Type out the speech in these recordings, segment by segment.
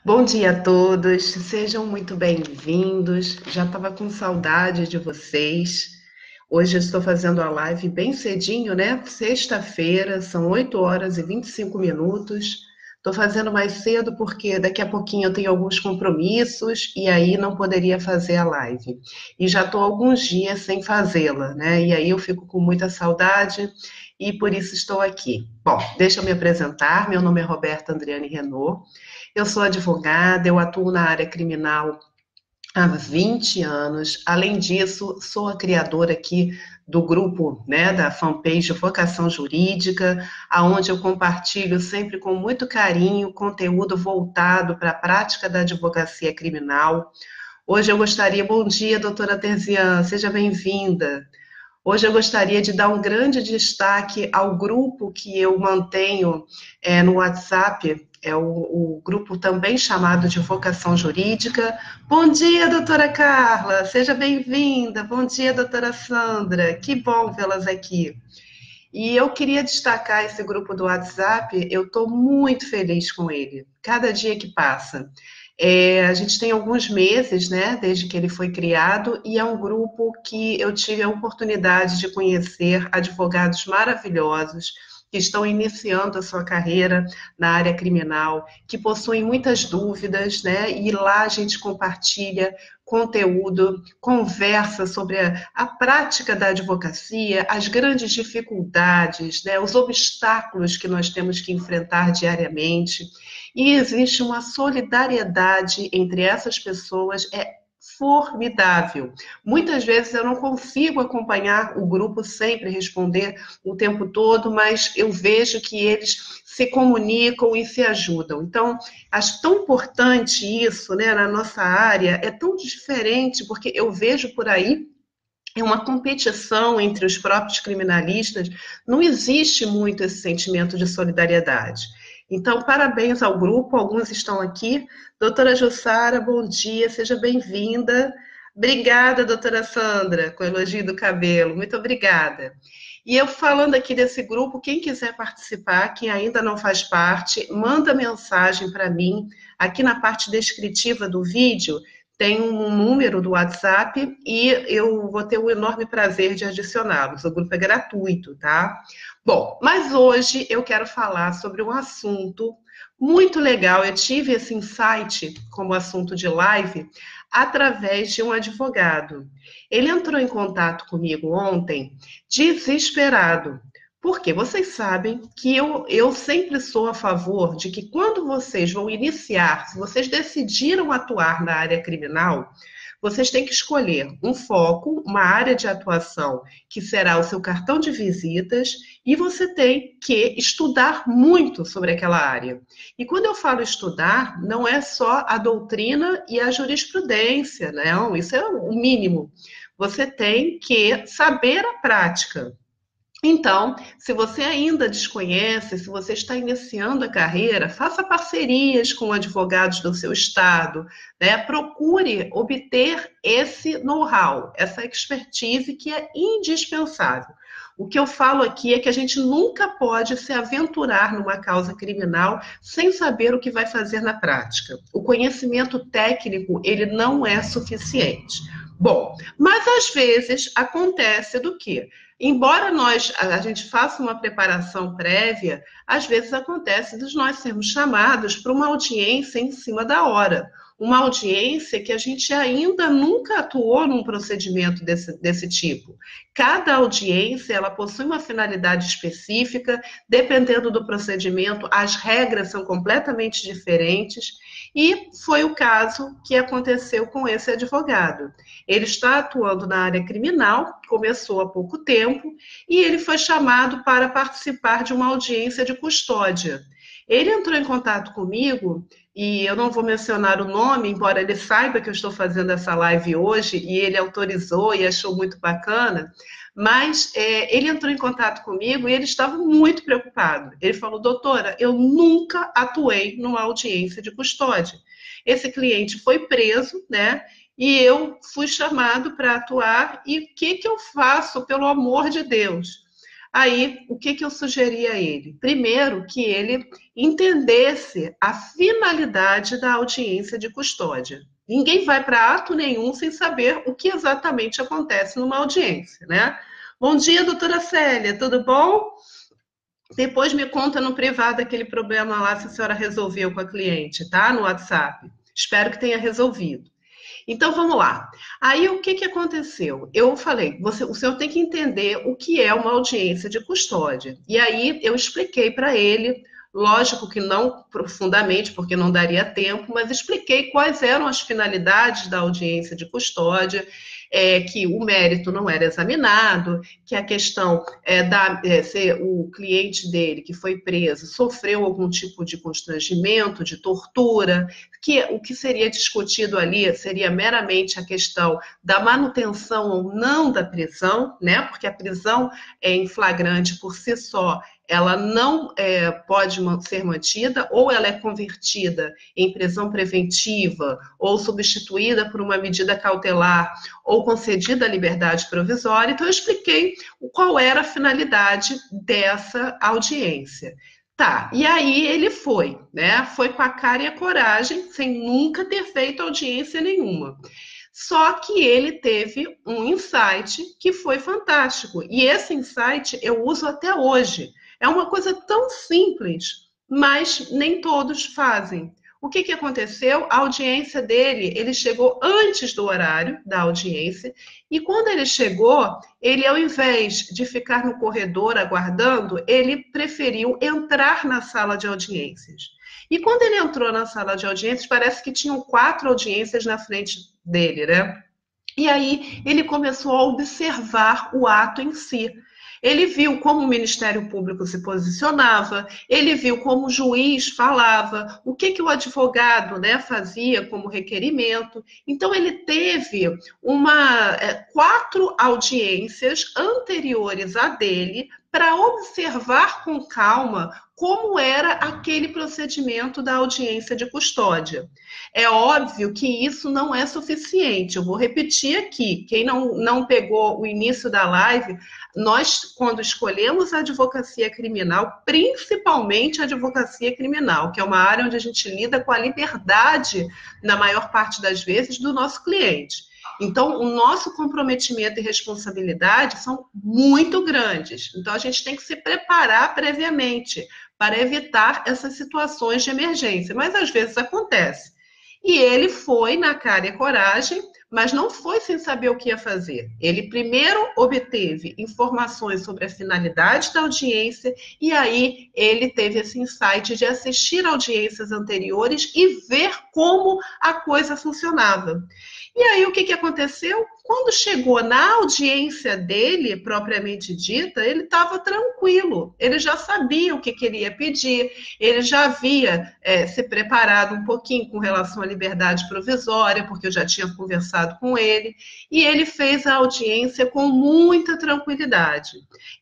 Bom dia a todos, sejam muito bem-vindos. Já estava com saudade de vocês. Hoje eu estou fazendo a live bem cedinho, né? Sexta-feira, são 8 horas e 25 minutos. Estou fazendo mais cedo porque daqui a pouquinho eu tenho alguns compromissos e aí não poderia fazer a live. E já estou alguns dias sem fazê-la, né? E aí eu fico com muita saudade e por isso estou aqui. Bom, deixa eu me apresentar. Meu nome é Roberta Andriane Renault. Eu sou advogada, eu atuo na área criminal há 20 anos. Além disso, sou a criadora aqui do grupo, né, da fanpage Vocação Jurídica, aonde eu compartilho sempre com muito carinho conteúdo voltado para a prática da advocacia criminal. Hoje eu gostaria, bom dia, doutora Terzian, seja bem-vinda. Hoje eu gostaria de dar um grande destaque ao grupo que eu mantenho no WhatsApp, é o grupo também chamado de Vocação Jurídica. Bom dia, doutora Carla, seja bem-vinda. Bom dia, doutora Sandra, que bom vê-las aqui. E eu queria destacar esse grupo do WhatsApp, eu estou muito feliz com ele, cada dia que passa. A gente tem alguns meses, né, desde que ele foi criado, e é um grupo que eu tive a oportunidade de conhecer advogados maravilhosos que estão iniciando a sua carreira na área criminal, que possuem muitas dúvidas, né, e lá a gente compartilha conteúdo, conversa sobre a prática da advocacia, as grandes dificuldades, né, os obstáculos que nós temos que enfrentar diariamente. E existe uma solidariedade entre essas pessoas, é formidável. Muitas vezes eu não consigo acompanhar o grupo sempre, responder o tempo todo, mas eu vejo que eles se comunicam e se ajudam. Então, acho tão importante isso, né, na nossa área, é tão diferente, porque eu vejo por aí é uma competição entre os próprios criminalistas, não existe muito esse sentimento de solidariedade. Então, parabéns ao grupo, alguns estão aqui. Doutora Jussara, bom dia, seja bem-vinda. Obrigada, doutora Sandra, com o elogio do cabelo, muito obrigada. E eu falando aqui desse grupo, quem quiser participar, quem ainda não faz parte, manda mensagem para mim, aqui na parte descritiva do vídeo, tem um número do WhatsApp e eu vou ter o enorme prazer de adicioná-los. O grupo é gratuito, tá? Bom, mas hoje eu quero falar sobre um assunto muito legal. Eu tive esse insight como assunto de live através de um advogado. Ele entrou em contato comigo ontem, desesperado. Porque vocês sabem que eu sempre sou a favor de que quando vocês vão iniciar, se vocês decidiram atuar na área criminal, vocês têm que escolher um foco, uma área de atuação que será o seu cartão de visitas e você tem que estudar muito sobre aquela área. E quando eu falo estudar, não é só a doutrina e a jurisprudência, não, isso é o mínimo. Você tem que saber a prática. Então, se você ainda desconhece, se você está iniciando a carreira, faça parcerias com advogados do seu estado, né? Procure obter esse know-how, essa expertise que é indispensável. O que eu falo aqui é que a gente nunca pode se aventurar numa causa criminal sem saber o que vai fazer na prática. O conhecimento técnico, ele não é suficiente. Bom, mas às vezes acontece do quê? Embora a gente faça uma preparação prévia, às vezes acontece de nós sermos chamados para uma audiência em cima da hora. Uma audiência que a gente ainda nunca atuou num procedimento desse tipo. Cada audiência, ela possui uma finalidade específica, dependendo do procedimento, as regras são completamente diferentes, e foi o caso que aconteceu com esse advogado. Ele está atuando na área criminal, começou há pouco tempo, e ele foi chamado para participar de uma audiência de custódia. Ele entrou em contato comigo, e eu não vou mencionar o nome, embora ele saiba que eu estou fazendo essa live hoje, e ele autorizou e achou muito bacana, mas ele entrou em contato comigo e ele estava muito preocupado. Ele falou, doutora, eu nunca atuei numa audiência de custódia. Esse cliente foi preso, né? E eu fui chamado para atuar, e o que eu faço, pelo amor de Deus? Aí, o que eu sugeri a ele? Primeiro, que ele entendesse a finalidade da audiência de custódia. Ninguém vai para ato nenhum sem saber o que exatamente acontece numa audiência, né? Bom dia, doutora Célia, tudo bom? Depois me conta no privado aquele problema lá, se a senhora resolveu com a cliente, tá? No WhatsApp. Espero que tenha resolvido. Então vamos lá. Aí o que aconteceu? Eu falei, o senhor tem que entender o que é uma audiência de custódia. E aí eu expliquei para ele, lógico que não profundamente, porque não daria tempo, mas expliquei quais eram as finalidades da audiência de custódia, que o mérito não era examinado, que a questão se o cliente dele que foi preso sofreu algum tipo de constrangimento, de tortura, que o que seria discutido ali seria meramente a questão da manutenção ou não da prisão, né? Porque a prisão em flagrante por si só, ela não pode ser mantida, ou ela é convertida em prisão preventiva, ou substituída por uma medida cautelar, ou concedida a liberdade provisória. Então, eu expliquei qual era a finalidade dessa audiência. Tá, e aí ele foi, né? Foi com a cara e a coragem, sem nunca ter feito audiência nenhuma. Só que ele teve um insight que foi fantástico. E esse insight eu uso até hoje. É uma coisa tão simples, mas nem todos fazem. O que aconteceu? A audiência dele, ele chegou antes do horário da audiência, e quando ele chegou, ele, ao invés de ficar no corredor aguardando, ele preferiu entrar na sala de audiências. E quando ele entrou na sala de audiências, parece que tinham 4 audiências na frente dele, né? E aí ele começou a observar o ato em si. Ele viu como o Ministério Público se posicionava, ele viu como o juiz falava, o que o advogado, né, fazia como requerimento. Então, ele teve 4 audiências anteriores à dele para observar com calma como era aquele procedimento da audiência de custódia. É óbvio que isso não é suficiente. Eu vou repetir aqui. Quem não pegou o início da live, nós, quando escolhemos a advocacia criminal, principalmente a advocacia criminal, que é uma área onde a gente lida com a liberdade, na maior parte das vezes, do nosso cliente. Então, o nosso comprometimento e responsabilidade são muito grandes. Então, a gente tem que se preparar previamente para evitar essas situações de emergência. Mas, às vezes, acontece. E ele foi na cara e coragem, mas não foi sem saber o que ia fazer. Ele primeiro obteve informações sobre a finalidade da audiência e aí ele teve esse insight de assistir audiências anteriores e ver como a coisa funcionava. E aí o que aconteceu? Quando chegou na audiência dele, propriamente dita, ele estava tranquilo, ele já sabia o que queria pedir, ele já havia se preparado um pouquinho com relação à liberdade provisória, porque eu já tinha conversado com ele, e ele fez a audiência com muita tranquilidade.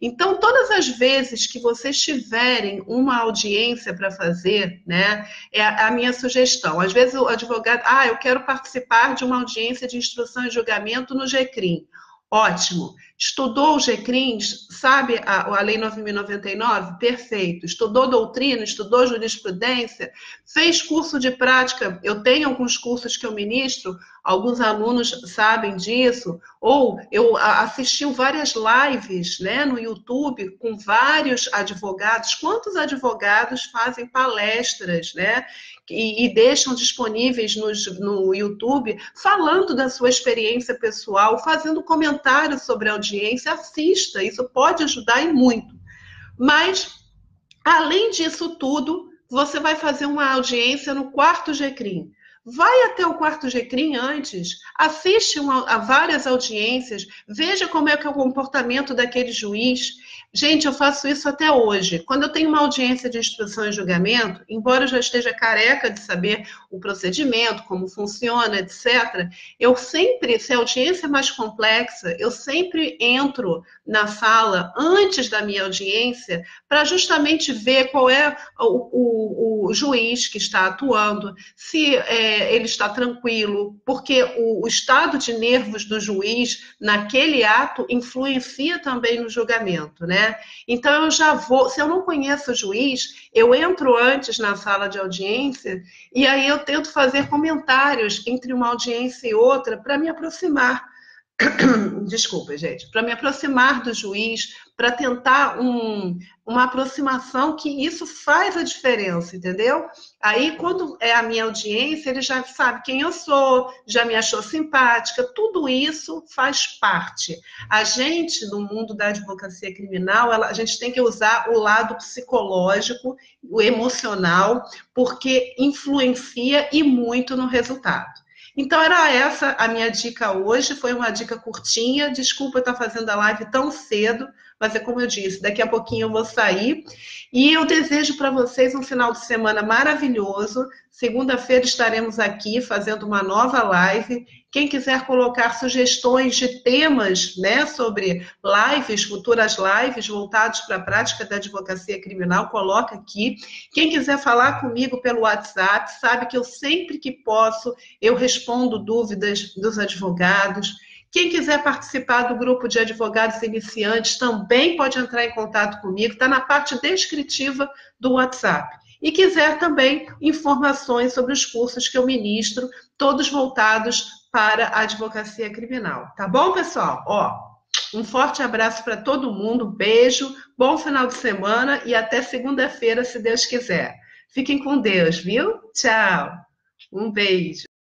Então, todas as vezes que vocês tiverem uma audiência para fazer, né, é a minha sugestão. Às vezes o advogado, eu quero participar de uma audiência de instrução e julgamento no GCRIM. Ótimo. Estudou o GCRIM? Sabe a Lei 9.099? Perfeito. Estudou doutrina? Estudou jurisprudência? Fez curso de prática? Eu tenho alguns cursos que eu ministro, alguns alunos sabem disso. Ou eu assisti várias lives, né, no YouTube com vários advogados. Quantos advogados fazem palestras, né? E deixam disponíveis no YouTube, falando da sua experiência pessoal, fazendo comentários sobre a audiência. Assista, isso pode ajudar e muito. Mas, além disso tudo, você vai fazer uma audiência no quarto GCRIM. Vai até o quarto GCRIM antes, assiste a várias audiências, veja como é que é o comportamento daquele juiz. Gente, eu faço isso até hoje. Quando eu tenho uma audiência de instrução e julgamento, embora eu já esteja careca de saber o procedimento, como funciona, etc., eu sempre, se a audiência é mais complexa, eu sempre entro na sala antes da minha audiência para justamente ver qual é o juiz que está atuando, se ele está tranquilo, porque o estado de nervos do juiz naquele ato influencia também no julgamento, né? Então eu já vou, se eu não conheço o juiz, eu entro antes na sala de audiência e aí eu tento fazer comentários entre uma audiência e outra para me aproximar. Desculpa, gente, para me aproximar do juiz, para tentar uma aproximação que isso faz a diferença, entendeu? Aí, quando é a minha audiência, ele já sabe quem eu sou, já me achou simpática, tudo isso faz parte. A gente, no mundo da advocacia criminal, a gente tem que usar o lado psicológico, o emocional, porque influencia e muito no resultado. Então, era essa a minha dica hoje. Foi uma dica curtinha. Desculpa eu estar fazendo a live tão cedo, mas é como eu disse, daqui a pouquinho eu vou sair. E eu desejo para vocês um final de semana maravilhoso. Segunda-feira estaremos aqui fazendo uma nova live. Quem quiser colocar sugestões de temas, né, sobre lives, futuras lives voltados para a prática da advocacia criminal, coloca aqui. Quem quiser falar comigo pelo WhatsApp, sabe que eu sempre que posso, eu respondo dúvidas dos advogados. Quem quiser participar do grupo de advogados iniciantes também pode entrar em contato comigo, está na parte descritiva do WhatsApp. E quiser também informações sobre os cursos que eu ministro, todos voltados para a advocacia criminal. Tá bom, pessoal? Um forte abraço para todo mundo, beijo, bom final de semana e até segunda-feira, se Deus quiser. Fiquem com Deus, viu? Tchau. Um beijo.